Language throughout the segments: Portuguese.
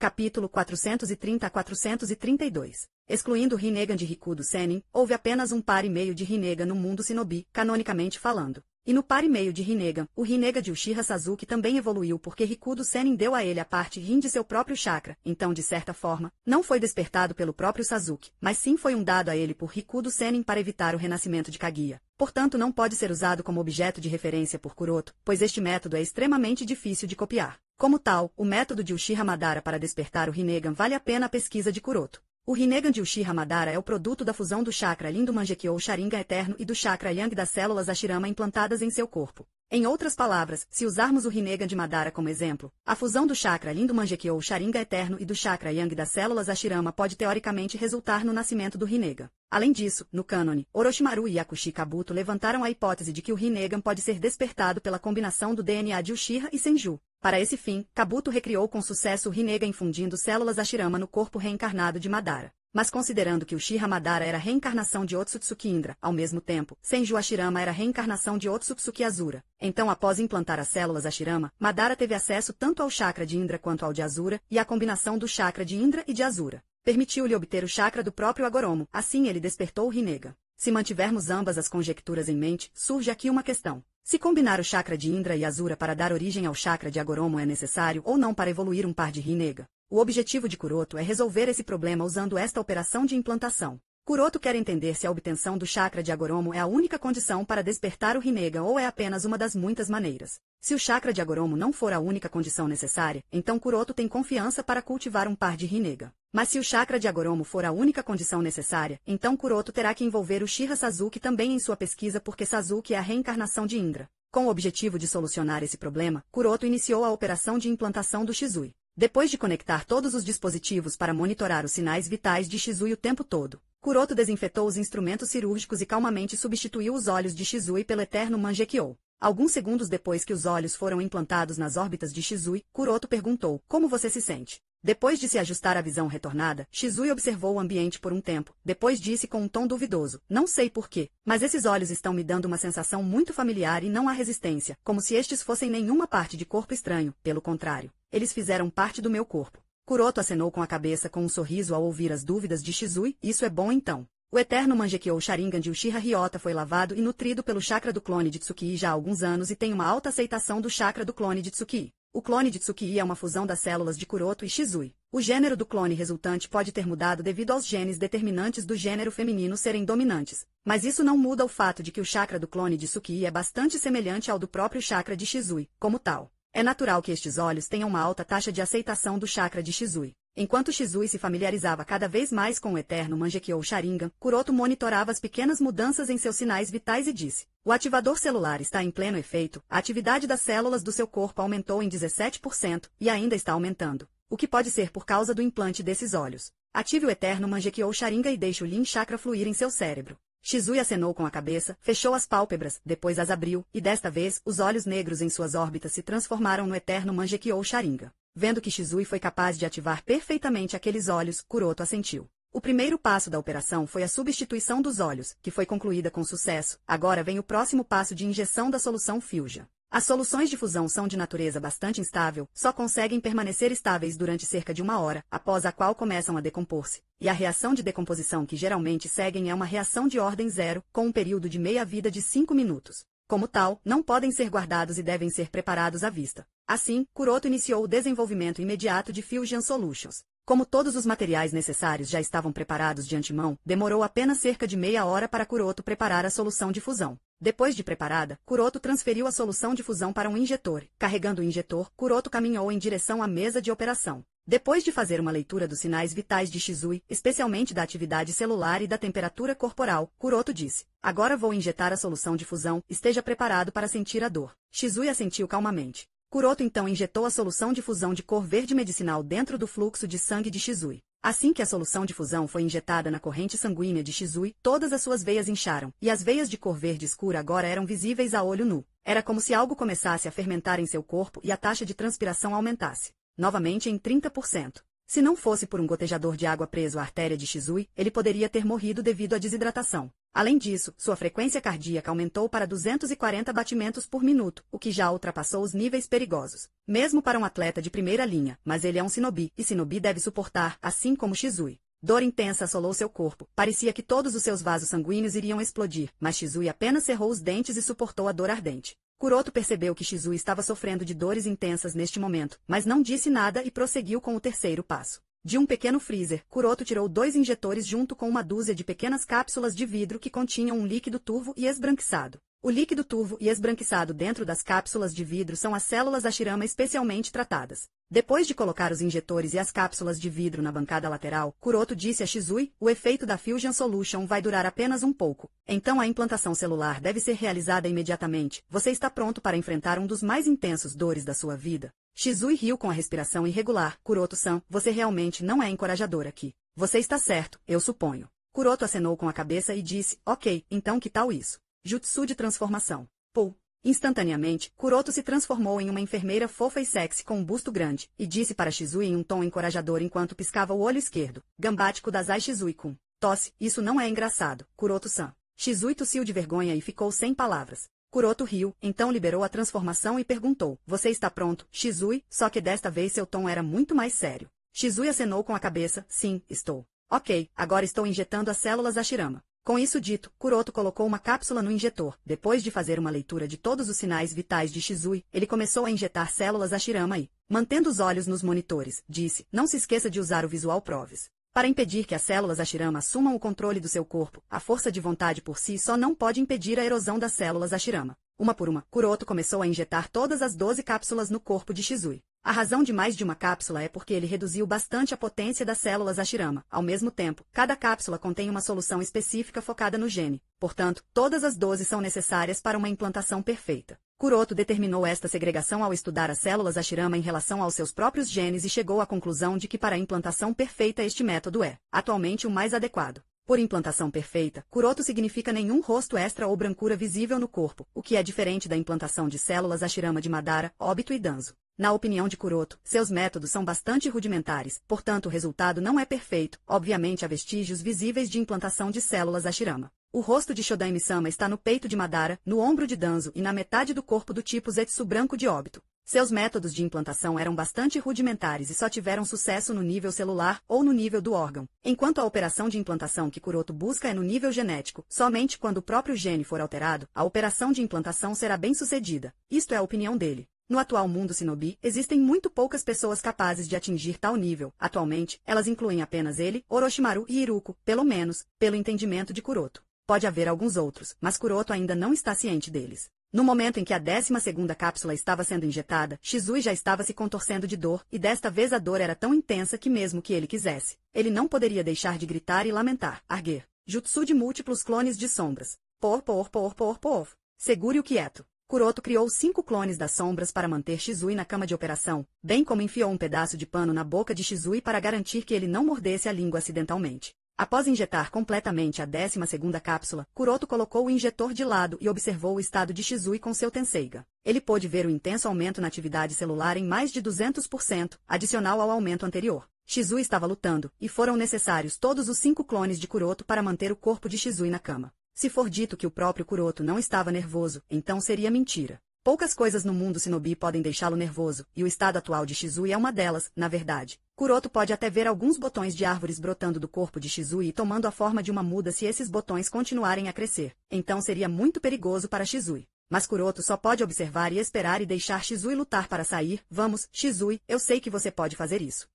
Capítulo 430 a 432. Excluindo Rinnegan de Rikudo Sennin, houve apenas um par e meio de Rinnegan no mundo Shinobi, canonicamente falando. E no par e meio de Rinnegan, o Rinnegan de Uchiha Sasuke também evoluiu porque Rikudo Sennin deu a ele a parte Rin de seu próprio chakra, então de certa forma, não foi despertado pelo próprio Sasuke, mas sim foi um dado a ele por Rikudo Sennin para evitar o renascimento de Kaguya. Portanto não pode ser usado como objeto de referência por Kuroto, pois este método é extremamente difícil de copiar. Como tal, o método de Uchiha Madara para despertar o Rinnegan vale a pena a pesquisa de Kuroto. O Rinnegan de Uchiha Madara é o produto da fusão do chakra Lin do Mangekyou Sharingan Eterno e do chakra Yang das células Hashirama implantadas em seu corpo. Em outras palavras, se usarmos o Rinnegan de Madara como exemplo, a fusão do chakra Lin do Mangekyou Sharingan Eterno e do chakra Yang das células Hashirama pode teoricamente resultar no nascimento do Rinnegan. Além disso, no cânone, Orochimaru e Yakushi Kabuto levantaram a hipótese de que o Rinnegan pode ser despertado pela combinação do DNA de Uchiha e Senju. Para esse fim, Kabuto recriou com sucesso o Rinnegan infundindo células Hashirama no corpo reencarnado de Madara. Mas considerando que Uchiha Madara era a reencarnação de Otsutsuki Indra, ao mesmo tempo, Senju Hashirama era a reencarnação de Otsutsuki Azura. Então após implantar as células Hashirama, Madara teve acesso tanto ao chakra de Indra quanto ao de Azura, e à combinação do chakra de Indra e de Azura permitiu-lhe obter o chakra do próprio Agoromo, assim ele despertou o Rinnegan. Se mantivermos ambas as conjecturas em mente, surge aqui uma questão. Se combinar o chakra de Indra e Azura para dar origem ao chakra de Agoromo é necessário ou não para evoluir um par de Rinnegan? O objetivo de Kuroto é resolver esse problema usando esta operação de implantação. Kuroto quer entender se a obtenção do chakra de Agoromo é a única condição para despertar o Rinnegan ou é apenas uma das muitas maneiras. Se o chakra de Agoromo não for a única condição necessária, então Kuroto tem confiança para cultivar um par de Rinnegan. Mas se o chakra de Agoromo for a única condição necessária, então Kuroto terá que envolver Uchiha Sasuke também em sua pesquisa porque Sasuke é a reencarnação de Indra. Com o objetivo de solucionar esse problema, Kuroto iniciou a operação de implantação do Shizui. Depois de conectar todos os dispositivos para monitorar os sinais vitais de Shizui o tempo todo, Kuroto desinfetou os instrumentos cirúrgicos e calmamente substituiu os olhos de Shizui pelo eterno Mangekyou. Alguns segundos depois que os olhos foram implantados nas órbitas de Shizui, Kuroto perguntou: "Como você se sente?" Depois de se ajustar à visão retornada, Shizui observou o ambiente por um tempo, depois disse com um tom duvidoso: "Não sei porquê, mas esses olhos estão me dando uma sensação muito familiar e não há resistência, como se estes fossem nenhuma parte de corpo estranho, pelo contrário, eles fizeram parte do meu corpo." Kuroto acenou com a cabeça com um sorriso ao ouvir as dúvidas de Shizui: "Isso é bom então." O eterno Mangekyou Sharingan de Uchiha Ryota foi lavado e nutrido pelo chakra do clone de Tsukii já há alguns anos e tem uma alta aceitação do chakra do clone de Tsukii. O clone de Tsukii é uma fusão das células de Kuroto e Shizui. O gênero do clone resultante pode ter mudado devido aos genes determinantes do gênero feminino serem dominantes, mas isso não muda o fato de que o chakra do clone de Tsukii é bastante semelhante ao do próprio chakra de Shizui. Como tal, é natural que estes olhos tenham uma alta taxa de aceitação do chakra de Shizui. Enquanto Shizui se familiarizava cada vez mais com o eterno Mangekyou Sharingan, Kuroto monitorava as pequenas mudanças em seus sinais vitais e disse: "O ativador celular está em pleno efeito, a atividade das células do seu corpo aumentou em 17% e ainda está aumentando, o que pode ser por causa do implante desses olhos. Ative o eterno Mangekyou Sharingan e deixe o Lin Chakra fluir em seu cérebro." Shizui acenou com a cabeça, fechou as pálpebras, depois as abriu, e desta vez, os olhos negros em suas órbitas se transformaram no eterno Mangekyou Sharingan. Vendo que Shizui foi capaz de ativar perfeitamente aqueles olhos, Kuroto assentiu. O primeiro passo da operação foi a substituição dos olhos, que foi concluída com sucesso. Agora vem o próximo passo de injeção da solução Fusion. As soluções de fusão são de natureza bastante instável, só conseguem permanecer estáveis durante cerca de 1 hora, após a qual começam a decompor-se. E a reação de decomposição que geralmente seguem é uma reação de ordem zero, com um período de meia-vida de 5 minutos. Como tal, não podem ser guardados e devem ser preparados à vista. Assim, Kuroto iniciou o desenvolvimento imediato de Fusion Solutions. Como todos os materiais necessários já estavam preparados de antemão, demorou apenas cerca de meia hora para Kuroto preparar a solução de fusão. Depois de preparada, Kuroto transferiu a solução de fusão para um injetor. Carregando o injetor, Kuroto caminhou em direção à mesa de operação. Depois de fazer uma leitura dos sinais vitais de Shizui, especialmente da atividade celular e da temperatura corporal, Kuroto disse: "Agora vou injetar a solução de fusão, esteja preparado para sentir a dor." Shizui assentiu calmamente. Kuroto então injetou a solução de fusão de cor verde medicinal dentro do fluxo de sangue de Shizui. Assim que a solução de fusão foi injetada na corrente sanguínea de Shizui, todas as suas veias incharam, e as veias de cor verde escura agora eram visíveis a olho nu. Era como se algo começasse a fermentar em seu corpo e a taxa de transpiração aumentasse. Novamente em 30%. Se não fosse por um gotejador de água preso à artéria de Shizui, ele poderia ter morrido devido à desidratação. Além disso, sua frequência cardíaca aumentou para 240 batimentos por minuto, o que já ultrapassou os níveis perigosos, mesmo para um atleta de primeira linha, mas ele é um shinobi, e shinobi deve suportar, assim como Shizui. Dor intensa assolou seu corpo, parecia que todos os seus vasos sanguíneos iriam explodir, mas Shizui apenas cerrou os dentes e suportou a dor ardente. Kuroto percebeu que Shizui estava sofrendo de dores intensas neste momento, mas não disse nada e prosseguiu com o terceiro passo. De um pequeno freezer, Kuroto tirou 2 injetores junto com uma dúzia de pequenas cápsulas de vidro que continham um líquido turvo e esbranquiçado. O líquido turvo e esbranquiçado dentro das cápsulas de vidro são as células Hashirama especialmente tratadas. Depois de colocar os injetores e as cápsulas de vidro na bancada lateral, Kuroto disse a Shizui, o efeito da Fusion Solution vai durar apenas um pouco. Então a implantação celular deve ser realizada imediatamente. Você está pronto para enfrentar um dos mais intensos dores da sua vida? Shizui riu com a respiração irregular. Kuroto-san, você realmente não é encorajador aqui. Você está certo, eu suponho. Kuroto acenou com a cabeça e disse, ok, então que tal isso? Jutsu de transformação. Pô. Instantaneamente, Kuroto se transformou em uma enfermeira fofa e sexy com um busto grande, e disse para Shizui em um tom encorajador enquanto piscava o olho esquerdo. Gambate Kudasai Shizui-kun. Tosse, isso não é engraçado, Kuroto-san. Shizui tossiu de vergonha e ficou sem palavras. Kuroto riu, então liberou a transformação e perguntou, você está pronto, Shizui? Só que desta vez seu tom era muito mais sério. Shizui acenou com a cabeça, sim, estou. Ok, agora estou injetando as células Hashirama. Com isso dito, Kuroto colocou uma cápsula no injetor. Depois de fazer uma leitura de todos os sinais vitais de Shizui, ele começou a injetar células Hashirama e, mantendo os olhos nos monitores, disse, não se esqueça de usar o Visual Proves. Para impedir que as células Hashirama assumam o controle do seu corpo, a força de vontade por si só não pode impedir a erosão das células Hashirama. Uma por uma, Kuroto começou a injetar todas as 12 cápsulas no corpo de Shizui. A razão de mais de uma cápsula é porque ele reduziu bastante a potência das células Hashirama. Ao mesmo tempo, cada cápsula contém uma solução específica focada no gene. Portanto, todas as 12 são necessárias para uma implantação perfeita. Kuroto determinou esta segregação ao estudar as células Hashirama em relação aos seus próprios genes e chegou à conclusão de que para a implantação perfeita este método é, atualmente, o mais adequado. Por implantação perfeita, Kuroto significa nenhum rosto extra ou brancura visível no corpo, o que é diferente da implantação de células Hashirama de Madara, Obito e Danzo. Na opinião de Kuroto, seus métodos são bastante rudimentares, portanto o resultado não é perfeito. Obviamente há vestígios visíveis de implantação de células Hashirama. O rosto de Shodaime-sama está no peito de Madara, no ombro de Danzo e na metade do corpo do tipo Zetsu branco de Obito. Seus métodos de implantação eram bastante rudimentares e só tiveram sucesso no nível celular ou no nível do órgão. Enquanto a operação de implantação que Kuroto busca é no nível genético, somente quando o próprio gene for alterado, a operação de implantação será bem sucedida. Isto é a opinião dele. No atual mundo shinobi, existem muito poucas pessoas capazes de atingir tal nível. Atualmente, elas incluem apenas ele, Orochimaru e Iruko, pelo menos, pelo entendimento de Kuroto. Pode haver alguns outros, mas Kuroto ainda não está ciente deles. No momento em que a 12ª cápsula estava sendo injetada, Shizui já estava se contorcendo de dor, e desta vez a dor era tão intensa que mesmo que ele quisesse, ele não poderia deixar de gritar e lamentar. Arger. Jutsu de múltiplos clones de sombras. Por. Segure-o quieto. Kuroto criou 5 clones das sombras para manter Shizui na cama de operação, bem como enfiou um pedaço de pano na boca de Shizui para garantir que ele não mordesse a língua acidentalmente. Após injetar completamente a 12ª cápsula, Kuroto colocou o injetor de lado e observou o estado de Shizui com seu Tenseiga. Ele pôde ver o intenso aumento na atividade celular em mais de 200%, adicional ao aumento anterior. Shizui estava lutando, e foram necessários todos os 5 clones de Kuroto para manter o corpo de Shizui na cama. Se for dito que o próprio Kuroto não estava nervoso, então seria mentira. Poucas coisas no mundo shinobi podem deixá-lo nervoso, e o estado atual de Shizui é uma delas, na verdade. Kuroto pode até ver alguns botões de árvores brotando do corpo de Shizui e tomando a forma de uma muda se esses botões continuarem a crescer. Então seria muito perigoso para Shizui. Mas Kuroto só pode observar e esperar e deixar Shizui lutar para sair. Vamos, Shizui, eu sei que você pode fazer isso.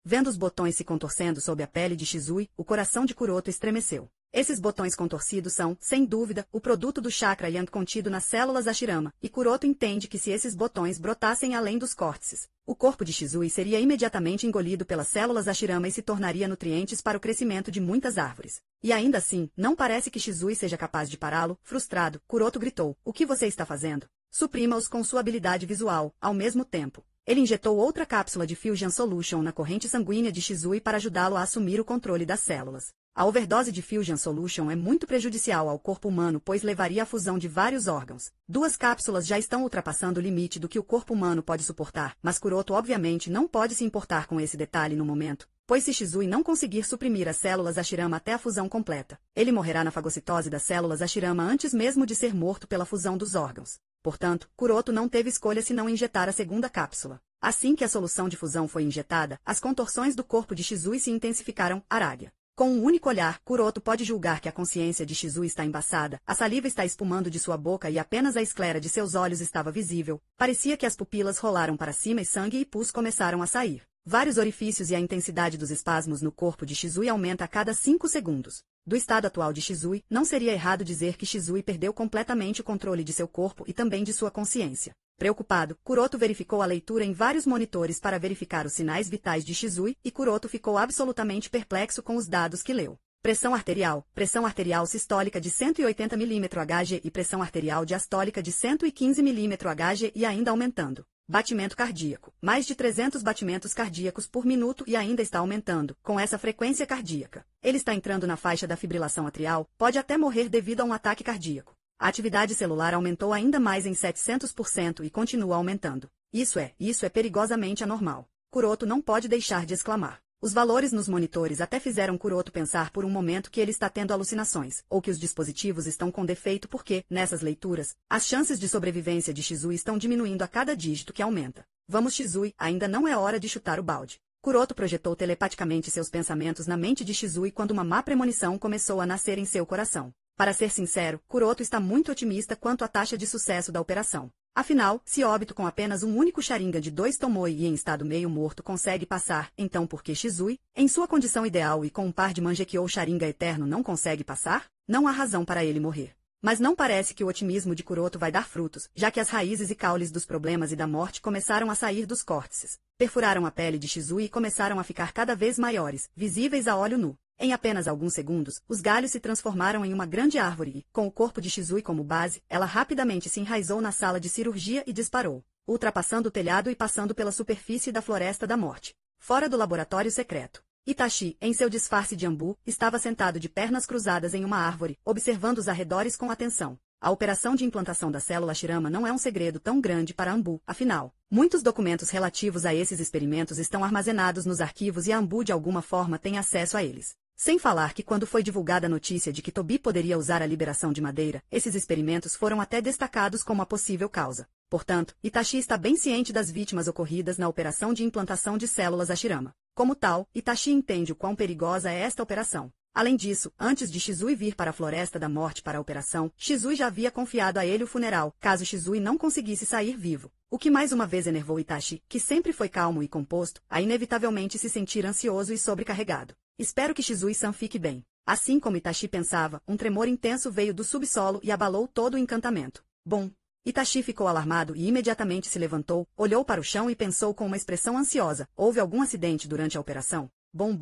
Vendo os botões se contorcendo sob a pele de Shizui, o coração de Kuroto estremeceu. Esses botões contorcidos são, sem dúvida, o produto do chakra yang contido nas células Hashirama, e Kuroto entende que se esses botões brotassem além dos córtices, o corpo de Shizui seria imediatamente engolido pelas células Hashirama e se tornaria nutrientes para o crescimento de muitas árvores. E ainda assim, não parece que Shizui seja capaz de pará-lo. Frustrado, Kuroto gritou, o que você está fazendo? Suprima-os com sua habilidade visual, ao mesmo tempo. Ele injetou outra cápsula de Fusion Solution na corrente sanguínea de Shizui para ajudá-lo a assumir o controle das células. A overdose de Fusion Solution é muito prejudicial ao corpo humano, pois levaria à fusão de vários órgãos. 2 cápsulas já estão ultrapassando o limite do que o corpo humano pode suportar, mas Kuroto obviamente não pode se importar com esse detalhe no momento. pois se Shizui não conseguir suprimir as células Hashirama até a fusão completa, ele morrerá na fagocitose das células Hashirama antes mesmo de ser morto pela fusão dos órgãos. Portanto, Kuroto não teve escolha senão injetar a segunda cápsula. Assim que a solução de fusão foi injetada, as contorções do corpo de Shizui se intensificaram. Aragya. Com um único olhar, Kuroto pode julgar que a consciência de Shizui está embaçada, a saliva está espumando de sua boca e apenas a esclera de seus olhos estava visível. Parecia que as pupilas rolaram para cima e sangue e pus começaram a sair. Vários orifícios e a intensidade dos espasmos no corpo de Shizui aumenta a cada 5 segundos. Do estado atual de Shizui, não seria errado dizer que Shizui perdeu completamente o controle de seu corpo e também de sua consciência. Preocupado, Kuroto verificou a leitura em vários monitores para verificar os sinais vitais de Shizui, e Kuroto ficou absolutamente perplexo com os dados que leu. Pressão arterial sistólica de 180 mmHg e pressão arterial diastólica de 115 mmHg e ainda aumentando. Batimento cardíaco, mais de 300 batimentos cardíacos por minuto e ainda está aumentando, com essa frequência cardíaca. Ele está entrando na faixa da fibrilação atrial, pode até morrer devido a um ataque cardíaco. A atividade celular aumentou ainda mais em 700% e continua aumentando. Isso é perigosamente anormal. Kuroto não pode deixar de exclamar. Os valores nos monitores até fizeram Kuroto pensar por um momento que ele está tendo alucinações, ou que os dispositivos estão com defeito porque, nessas leituras, as chances de sobrevivência de Shizui estão diminuindo a cada dígito que aumenta. Vamos Shizui, ainda não é hora de chutar o balde. Kuroto projetou telepaticamente seus pensamentos na mente de Shizui quando uma má premonição começou a nascer em seu coração. Para ser sincero, Kuroto está muito otimista quanto à taxa de sucesso da operação. Afinal, se Obito com apenas um único Sharingan de 2 Tomoe e em estado meio morto consegue passar, então por que Shizui, em sua condição ideal e com um par de Mangekyo Sharingan eterno não consegue passar? Não há razão para ele morrer. Mas não parece que o otimismo de Kuroto vai dar frutos, já que as raízes e caules dos problemas e da morte começaram a sair dos córtices. Perfuraram a pele de Shizui e começaram a ficar cada vez maiores, visíveis a olho nu. Em apenas alguns segundos, os galhos se transformaram em uma grande árvore e, com o corpo de Shizui como base, ela rapidamente se enraizou na sala de cirurgia e disparou, ultrapassando o telhado e passando pela superfície da Floresta da Morte. Fora do laboratório secreto. Itachi, em seu disfarce de Anbu, estava sentado de pernas cruzadas em uma árvore, observando os arredores com atenção. A operação de implantação da célula Shirama não é um segredo tão grande para Anbu, afinal. Muitos documentos relativos a esses experimentos estão armazenados nos arquivos e a Anbu de alguma forma tem acesso a eles. Sem falar que quando foi divulgada a notícia de que Tobi poderia usar a liberação de madeira, esses experimentos foram até destacados como a possível causa. Portanto, Itachi está bem ciente das vítimas ocorridas na operação de implantação de células Hashirama. Como tal, Itachi entende o quão perigosa é esta operação. Além disso, antes de Shizui vir para a Floresta da Morte para a operação, Shizui já havia confiado a ele o funeral, caso Shizui não conseguisse sair vivo. O que mais uma vez enervou Itachi, que sempre foi calmo e composto, a inevitavelmente se sentir ansioso e sobrecarregado. Espero que Shizui-san fique bem. Assim como Itachi pensava, um tremor intenso veio do subsolo e abalou todo o encantamento. Bom. Itachi ficou alarmado e imediatamente se levantou, olhou para o chão e pensou com uma expressão ansiosa. Houve algum acidente durante a operação? Bom.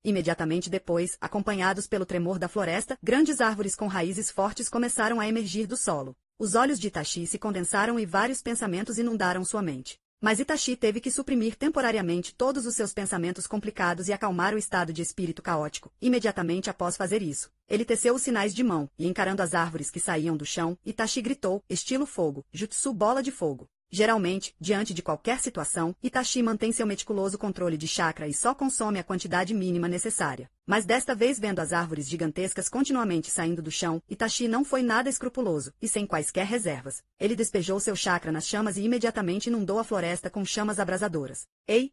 Imediatamente depois, acompanhados pelo tremor da floresta, grandes árvores com raízes fortes começaram a emergir do solo. Os olhos de Itachi se condensaram e vários pensamentos inundaram sua mente. Mas Itachi teve que suprimir temporariamente todos os seus pensamentos complicados e acalmar o estado de espírito caótico. Imediatamente após fazer isso, ele teceu os sinais de mão, e encarando as árvores que saíam do chão, Itachi gritou, estilo fogo, jutsu bola de fogo. Geralmente, diante de qualquer situação, Itachi mantém seu meticuloso controle de chakra e só consome a quantidade mínima necessária. Mas desta vez vendo as árvores gigantescas continuamente saindo do chão, Itachi não foi nada escrupuloso, e sem quaisquer reservas. Ele despejou seu chakra nas chamas e imediatamente inundou a floresta com chamas abrasadoras. Ei.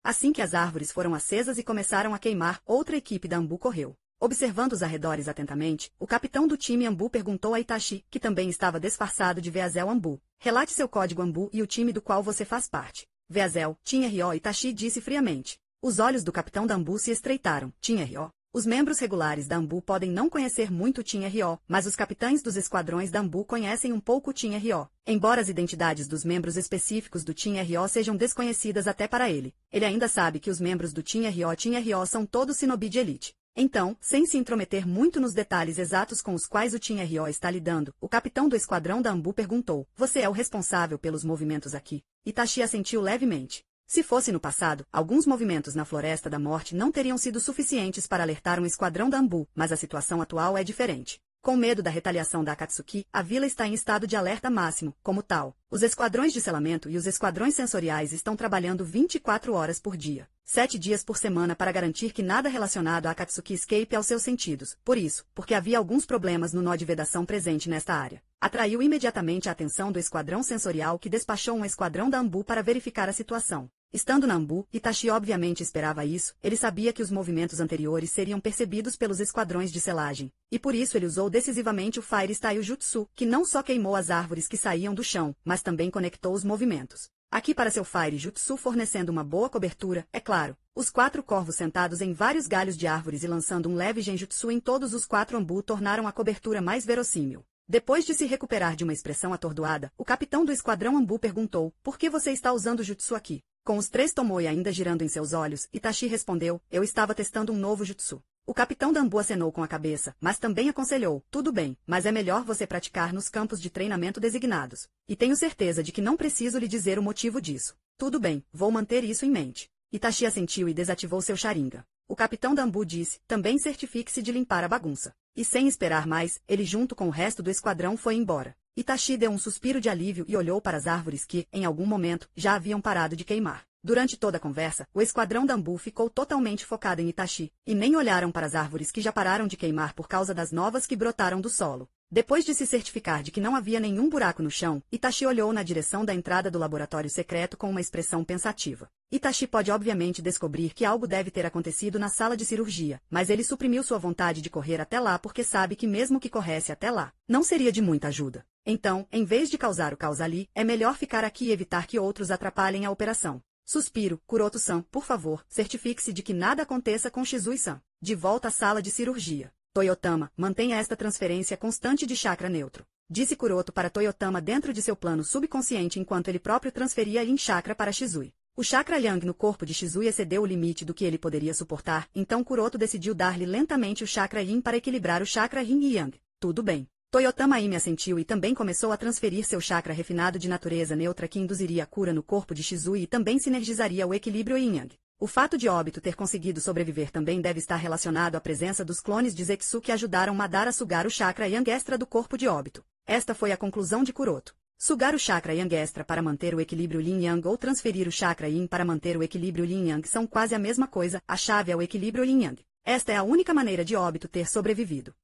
Assim que as árvores foram acesas e começaram a queimar, outra equipe da Anbu correu. Observando os arredores atentamente, o capitão do time Anbu perguntou a Itachi, que também estava disfarçado de Veazel Anbu. Relate seu código Anbu e o time do qual você faz parte. Veazel, Team RO. Itachi disse friamente. Os olhos do capitão da Anbu se estreitaram. Team RO. Os membros regulares da Anbu podem não conhecer muito o Team RO, mas os capitães dos esquadrões da Anbu conhecem um pouco o Team RO. Embora as identidades dos membros específicos do Team RO sejam desconhecidas até para ele, ele ainda sabe que os membros do Team RO são todos shinobi de elite. Então, sem se intrometer muito nos detalhes exatos com os quais o Team RO está lidando, o capitão do esquadrão da Anbu perguntou, você é o responsável pelos movimentos aqui? Itachi assentiu levemente. Se fosse no passado, alguns movimentos na Floresta da Morte não teriam sido suficientes para alertar um esquadrão da Anbu, mas a situação atual é diferente. Com medo da retaliação da Akatsuki, a vila está em estado de alerta máximo, como tal. Os esquadrões de selamento e os esquadrões sensoriais estão trabalhando 24 horas por dia, 7 dias por semana para garantir que nada relacionado à Akatsuki escape aos seus sentidos. Por isso, porque havia alguns problemas no nó de vedação presente nesta área, atraiu imediatamente a atenção do esquadrão sensorial que despachou um esquadrão da Anbu para verificar a situação. Estando na Anbu, Itachi obviamente esperava isso, ele sabia que os movimentos anteriores seriam percebidos pelos esquadrões de selagem, e por isso ele usou decisivamente o Fire Style Jutsu, que não só queimou as árvores que saíam do chão, mas também conectou os movimentos. Aqui para seu Fire Jutsu fornecendo uma boa cobertura, é claro, os 4 corvos sentados em vários galhos de árvores e lançando um leve genjutsu em todos os 4 Anbu tornaram a cobertura mais verossímil. Depois de se recuperar de uma expressão atordoada, o capitão do esquadrão Anbu perguntou, por que você está usando jutsu aqui? Com os 3 Tomoe ainda girando em seus olhos, Itachi respondeu, eu estava testando um novo jutsu. O capitão da Anbu acenou com a cabeça, mas também aconselhou, tudo bem, mas é melhor você praticar nos campos de treinamento designados. E tenho certeza de que não preciso lhe dizer o motivo disso. Tudo bem, vou manter isso em mente. Itachi assentiu e desativou seu Sharingan. O capitão da Anbu disse, também certifique-se de limpar a bagunça. E sem esperar mais, ele junto com o resto do esquadrão foi embora. Itachi deu um suspiro de alívio e olhou para as árvores que, em algum momento, já haviam parado de queimar. Durante toda a conversa, o esquadrão da Anbu ficou totalmente focado em Itachi, e nem olharam para as árvores que já pararam de queimar por causa das novas que brotaram do solo. Depois de se certificar de que não havia nenhum buraco no chão, Itachi olhou na direção da entrada do laboratório secreto com uma expressão pensativa. Itachi pode obviamente descobrir que algo deve ter acontecido na sala de cirurgia, mas ele suprimiu sua vontade de correr até lá porque sabe que mesmo que corresse até lá, não seria de muita ajuda. Então, em vez de causar o caos ali, é melhor ficar aqui e evitar que outros atrapalhem a operação. Suspiro, Kuroto-san, por favor, certifique-se de que nada aconteça com Shizui-san. De volta à sala de cirurgia. Toyotama, mantenha esta transferência constante de chakra neutro. Disse Kuroto para Toyotama dentro de seu plano subconsciente enquanto ele próprio transferia Yin Chakra para Shizui. O chakra Yang no corpo de Shizui excedeu o limite do que ele poderia suportar, então Kuroto decidiu dar-lhe lentamente o chakra Yin para equilibrar o chakra Yin e Yang. Tudo bem. Toyotama Ime assentiu e também começou a transferir seu chakra refinado de natureza neutra que induziria a cura no corpo de Shizui e também sinergizaria o equilíbrio Yin-Yang. O fato de Obito ter conseguido sobreviver também deve estar relacionado à presença dos clones de Zetsu que ajudaram Madara a sugar o chakra Yang extra do corpo de Obito. Esta foi a conclusão de Kuroto. Sugar o chakra Yang extra para manter o equilíbrio Yin-Yang ou transferir o chakra Yin para manter o equilíbrio Yin-Yang são quase a mesma coisa, a chave é o equilíbrio Yin-Yang. Esta é a única maneira de Obito ter sobrevivido.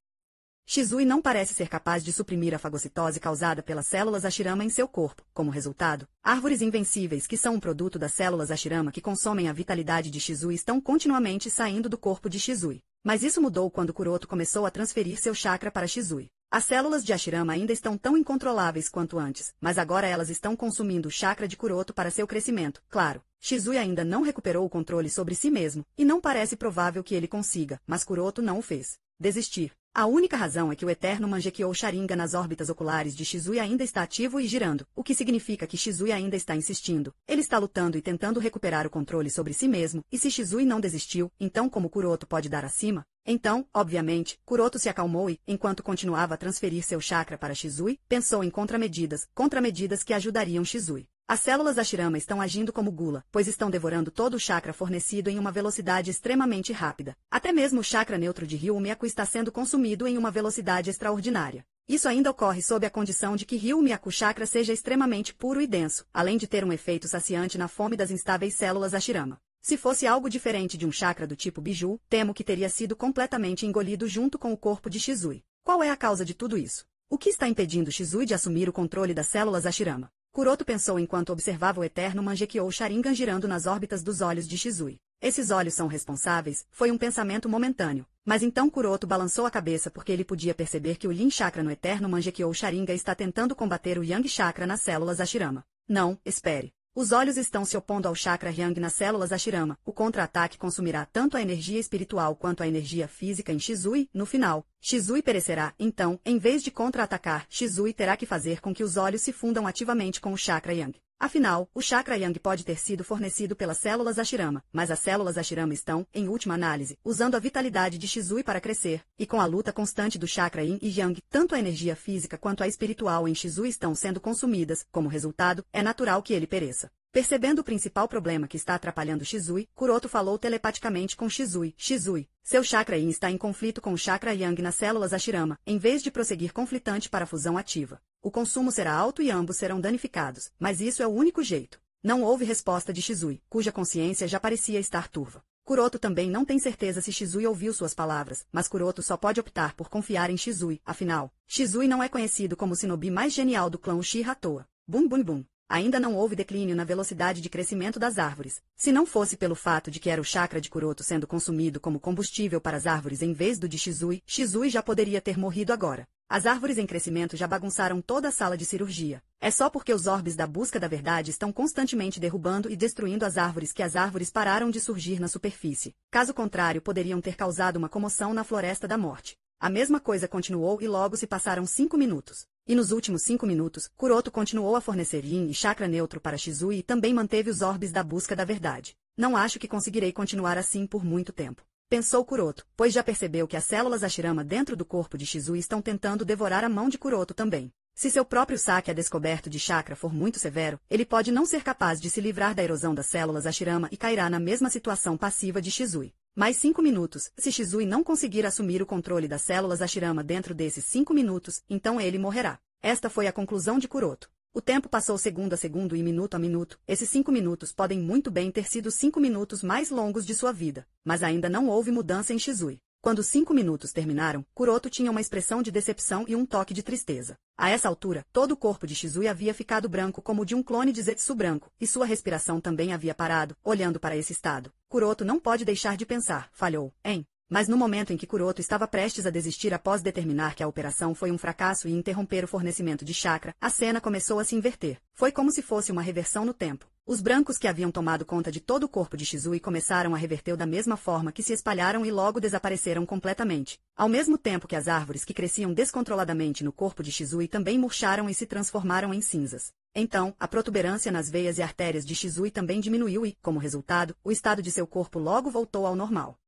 Shizui não parece ser capaz de suprimir a fagocitose causada pelas células Hashirama em seu corpo. Como resultado, árvores invencíveis que são um produto das células Hashirama que consomem a vitalidade de Shizui estão continuamente saindo do corpo de Shizui. Mas isso mudou quando Kuroto começou a transferir seu chakra para Shizui. As células de Hashirama ainda estão tão incontroláveis quanto antes, mas agora elas estão consumindo o chakra de Kuroto para seu crescimento. Claro, Shizui ainda não recuperou o controle sobre si mesmo, e não parece provável que ele consiga, mas Kuroto não o fez. Desistir. A única razão é que o eterno Mangekyou Sharingan nas órbitas oculares de Shizui ainda está ativo e girando, o que significa que Shizui ainda está insistindo. Ele está lutando e tentando recuperar o controle sobre si mesmo, e se Shizui não desistiu, então como Kuroto pode dar acima? Então, obviamente, Kuroto se acalmou e, enquanto continuava a transferir seu chakra para Shizui, pensou em contramedidas que ajudariam Shizui. As células Hashirama estão agindo como gula, pois estão devorando todo o chakra fornecido em uma velocidade extremamente rápida. Até mesmo o chakra neutro de Ryu-Myaku está sendo consumido em uma velocidade extraordinária. Isso ainda ocorre sob a condição de que Ryu-Myaku chakra seja extremamente puro e denso, além de ter um efeito saciante na fome das instáveis células Hashirama. Se fosse algo diferente de um chakra do tipo Biju, temo que teria sido completamente engolido junto com o corpo de Shizui. Qual é a causa de tudo isso? O que está impedindo Shizui de assumir o controle das células Hashirama? Kuroto pensou enquanto observava o eterno Mangekyou Sharingan girando nas órbitas dos olhos de Shizui. Esses olhos são responsáveis, foi um pensamento momentâneo. Mas então Kuroto balançou a cabeça porque ele podia perceber que o Yin Chakra no eterno Mangekyou Sharingan está tentando combater o Yang Chakra nas células Hashirama. Não, espere. Os olhos estão se opondo ao chakra Yang nas células Hashirama. O contra-ataque consumirá tanto a energia espiritual quanto a energia física em Shizui. No final, Shizui perecerá. Então, em vez de contra-atacar, Shizui terá que fazer com que os olhos se fundam ativamente com o chakra Yang. Afinal, o chakra Yang pode ter sido fornecido pelas células Hashirama, mas as células Hashirama estão, em última análise, usando a vitalidade de Shizui para crescer, e com a luta constante do chakra Yin e Yang, tanto a energia física quanto a espiritual em Shizui estão sendo consumidas. Como resultado, é natural que ele pereça. Percebendo o principal problema que está atrapalhando Shizui, Kuroto falou telepaticamente com Shizui. Shizui, seu chakra Yin está em conflito com o chakra Yang nas células Hashirama, em vez de prosseguir conflitante para a fusão ativa. O consumo será alto e ambos serão danificados, mas isso é o único jeito. Não houve resposta de Shizui, cuja consciência já parecia estar turva. Kuroto também não tem certeza se Shizui ouviu suas palavras, mas Kuroto só pode optar por confiar em Shizui, afinal, Shizui não é conhecido como o shinobi mais genial do clã Uchiha à toa. Bum bum bum. Ainda não houve declínio na velocidade de crescimento das árvores. Se não fosse pelo fato de que era o chakra de Kuroto sendo consumido como combustível para as árvores em vez do de Shizui, Shizui já poderia ter morrido agora. As árvores em crescimento já bagunçaram toda a sala de cirurgia. É só porque os orbes da busca da verdade estão constantemente derrubando e destruindo as árvores que as árvores pararam de surgir na superfície. Caso contrário, poderiam ter causado uma comoção na floresta da morte. A mesma coisa continuou e logo se passaram 5 minutos. E nos últimos 5 minutos, Kuroto continuou a fornecer Yin e chakra neutro para Shizui e também manteve os orbes da busca da verdade. Não acho que conseguirei continuar assim por muito tempo. Pensou Kuroto, pois já percebeu que as células Hashirama dentro do corpo de Shizui estão tentando devorar a mão de Kuroto também. Se seu próprio saque a descoberto de chakra for muito severo, ele pode não ser capaz de se livrar da erosão das células Hashirama e cairá na mesma situação passiva de Shizui. Mais 5 minutos, se Shizui não conseguir assumir o controle das células Hashirama dentro desses 5 minutos, então ele morrerá. Esta foi a conclusão de Kuroto. O tempo passou segundo a segundo e minuto a minuto. Esses 5 minutos podem muito bem ter sido 5 minutos mais longos de sua vida, mas ainda não houve mudança em Shizui. Quando os 5 minutos terminaram, Kuroto tinha uma expressão de decepção e um toque de tristeza. A essa altura, todo o corpo de Shizui havia ficado branco como o de um clone de Zetsu branco, e sua respiração também havia parado. Olhando para esse estado, Kuroto não pode deixar de pensar, falhou, hein? Mas no momento em que Kuroto estava prestes a desistir após determinar que a operação foi um fracasso e interromper o fornecimento de chakra, a cena começou a se inverter. Foi como se fosse uma reversão no tempo. Os brancos que haviam tomado conta de todo o corpo de Shizui começaram a reverter da mesma forma que se espalharam e logo desapareceram completamente. Ao mesmo tempo que as árvores que cresciam descontroladamente no corpo de Shizui também murcharam e se transformaram em cinzas. Então, a protuberância nas veias e artérias de Shizui também diminuiu e, como resultado, o estado de seu corpo logo voltou ao normal.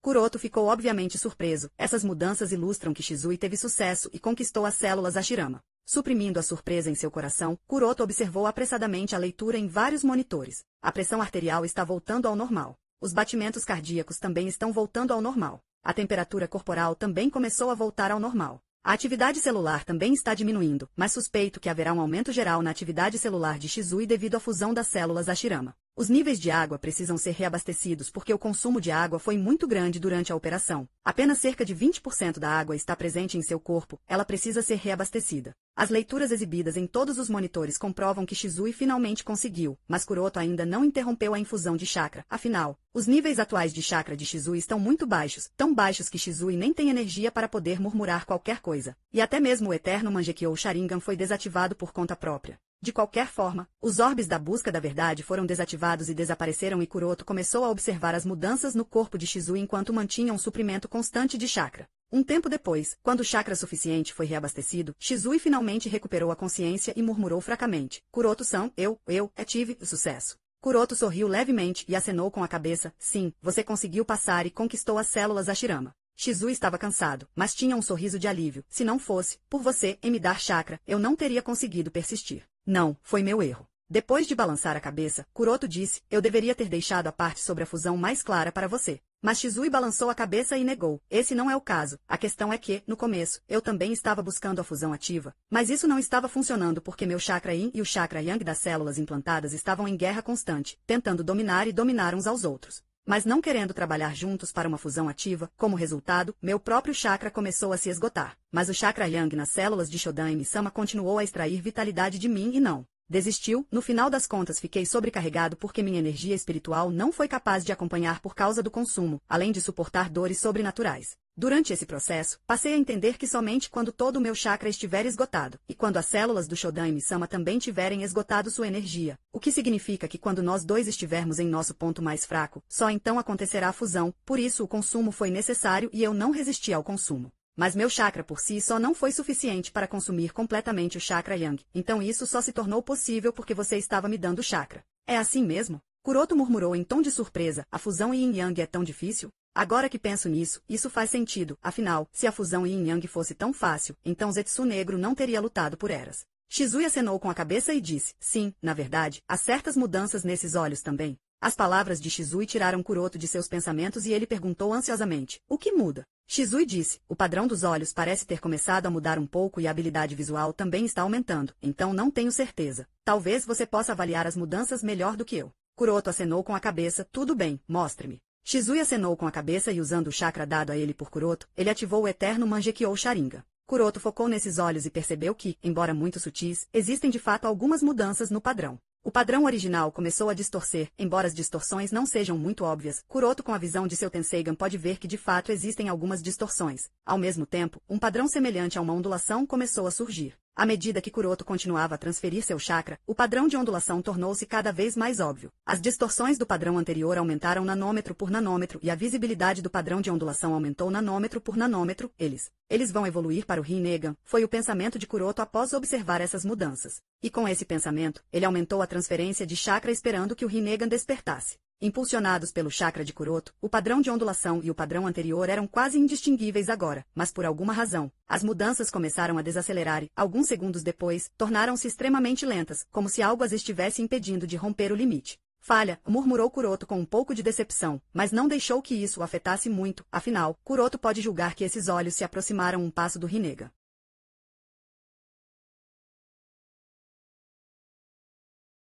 Kuroto ficou obviamente surpreso. Essas mudanças ilustram que Shizui teve sucesso e conquistou as células Hashirama. Suprimindo a surpresa em seu coração, Kuroto observou apressadamente a leitura em vários monitores. A pressão arterial está voltando ao normal. Os batimentos cardíacos também estão voltando ao normal. A temperatura corporal também começou a voltar ao normal. A atividade celular também está diminuindo, mas suspeito que haverá um aumento geral na atividade celular de Shizui devido à fusão das células Hashirama. Os níveis de água precisam ser reabastecidos porque o consumo de água foi muito grande durante a operação. Apenas cerca de 20% da água está presente em seu corpo, ela precisa ser reabastecida. As leituras exibidas em todos os monitores comprovam que Shizui finalmente conseguiu, mas Kuroto ainda não interrompeu a infusão de chakra. Afinal, os níveis atuais de chakra de Shizui estão muito baixos, tão baixos que Shizui nem tem energia para poder murmurar qualquer coisa. E até mesmo o eterno Mangekyou Sharingan foi desativado por conta própria. De qualquer forma, os orbes da busca da verdade foram desativados e desapareceram e Kuroto começou a observar as mudanças no corpo de Shizui enquanto mantinha um suprimento constante de chakra. Um tempo depois, quando o chakra suficiente foi reabastecido, Shizui finalmente recuperou a consciência e murmurou fracamente. Kuroto-san, eu tive sucesso. Kuroto sorriu levemente e acenou com a cabeça. Sim, você conseguiu passar e conquistou as células Hashirama. Shizui estava cansado, mas tinha um sorriso de alívio. Se não fosse, por você, em me dar chakra, eu não teria conseguido persistir. Não, foi meu erro. Depois de balançar a cabeça, Kuroto disse, eu deveria ter deixado a parte sobre a fusão mais clara para você. Mas Shizui balançou a cabeça e negou. Esse não é o caso. A questão é que, no começo, eu também estava buscando a fusão ativa. Mas isso não estava funcionando porque meu chakra Yin e o chakra Yang das células implantadas estavam em guerra constante, tentando dominar e dominar uns aos outros. Mas não querendo trabalhar juntos para uma fusão ativa, como resultado, meu próprio chakra começou a se esgotar. Mas o chakra Yang nas células de Shodan e Misama continuou a extrair vitalidade de mim e não desistiu. No final das contas fiquei sobrecarregado porque minha energia espiritual não foi capaz de acompanhar por causa do consumo, além de suportar dores sobrenaturais. Durante esse processo, passei a entender que somente quando todo o meu chakra estiver esgotado, e quando as células do Shodan e Misama também tiverem esgotado sua energia, o que significa que quando nós dois estivermos em nosso ponto mais fraco, só então acontecerá a fusão, por isso o consumo foi necessário e eu não resisti ao consumo. Mas meu chakra por si só não foi suficiente para consumir completamente o chakra Yang, então isso só se tornou possível porque você estava me dando chakra. É assim mesmo? Kuroto murmurou em tom de surpresa, a fusão Yin-Yang é tão difícil? Agora que penso nisso, isso faz sentido, afinal, se a fusão Yin-Yang fosse tão fácil, então Zetsu Negro não teria lutado por eras. Shizui acenou com a cabeça e disse, sim, na verdade, há certas mudanças nesses olhos também. As palavras de Shizui tiraram Kuroto de seus pensamentos e ele perguntou ansiosamente, o que muda? Shizui disse, o padrão dos olhos parece ter começado a mudar um pouco e a habilidade visual também está aumentando, então não tenho certeza. Talvez você possa avaliar as mudanças melhor do que eu. Kuroto acenou com a cabeça, tudo bem, mostre-me. Shizui acenou com a cabeça e usando o chakra dado a ele por Kuroto, ele ativou o eterno Mangekyou Sharingan. Kuroto focou nesses olhos e percebeu que, embora muito sutis, existem de fato algumas mudanças no padrão. O padrão original começou a distorcer, embora as distorções não sejam muito óbvias. Kuroto com a visão de seu Tenseigan pode ver que de fato existem algumas distorções. Ao mesmo tempo, um padrão semelhante a uma ondulação começou a surgir. À medida que Kuroto continuava a transferir seu chakra, o padrão de ondulação tornou-se cada vez mais óbvio. As distorções do padrão anterior aumentaram nanômetro por nanômetro e a visibilidade do padrão de ondulação aumentou nanômetro por nanômetro. Eles vão evoluir para o Rinnegan, foi o pensamento de Kuroto após observar essas mudanças. E com esse pensamento, ele aumentou a transferência de chakra esperando que o Rinnegan despertasse. Impulsionados pelo chakra de Kuroto, o padrão de ondulação e o padrão anterior eram quase indistinguíveis agora, mas por alguma razão, as mudanças começaram a desacelerar e, alguns segundos depois, tornaram-se extremamente lentas, como se algo as estivesse impedindo de romper o limite. Falha, murmurou Kuroto com um pouco de decepção, mas não deixou que isso o afetasse muito, afinal, Kuroto pode julgar que esses olhos se aproximaram um passo do Rinnegan.